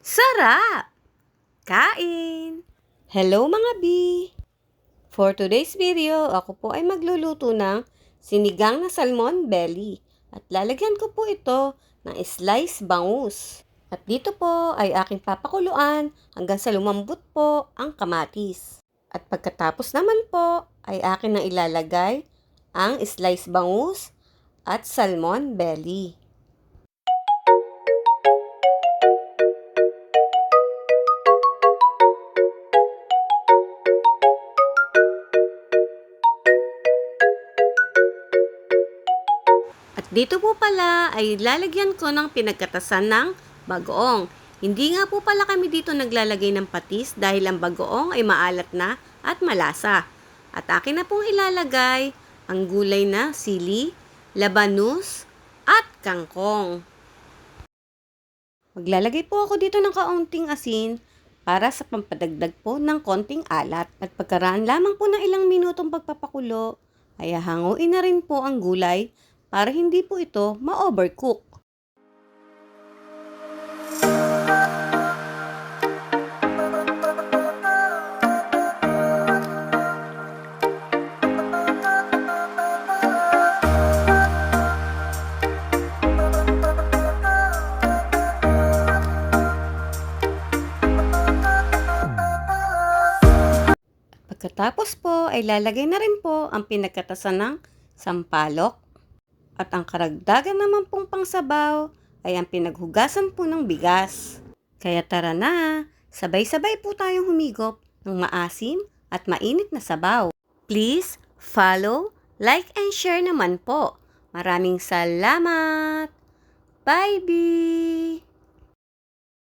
Sarap! Kain! Hello mga B! For today's video, ako po ay magluluto ng sinigang na salmon belly. At lalagyan ko po ito ng slice bangus. At dito po ay aking papakuluan hanggang sa lumambot po ang kamatis. At pagkatapos naman po ay akin na ilalagay ang slice bangus at salmon belly. At dito po pala ay lalagyan ko ng pinagkatasan ng bagoong. Hindi nga po pala kami dito naglalagay ng patis dahil ang bagoong ay maalat na at malasa. At akin na pong ilalagay ang gulay na sili, labanus, at kangkong. Maglalagay po ako dito ng kaunting asin para sa pampadagdag po ng konting alat. At pagkaraan lamang po ng ilang minutong pagpapakulo, ay hanguin na rin po ang gulay para hindi po ito ma-overcook. Pagkatapos po ay lalagay na rin po ang pinagkatasan ng sampalok. At ang karagdagan naman pong pangsabaw ay ang pinaghugasan po ng bigas. Kaya tara na, sabay-sabay po tayong humigop ng maasim at mainit na sabaw. Please follow, like and share naman po. Maraming salamat! Bye, bye!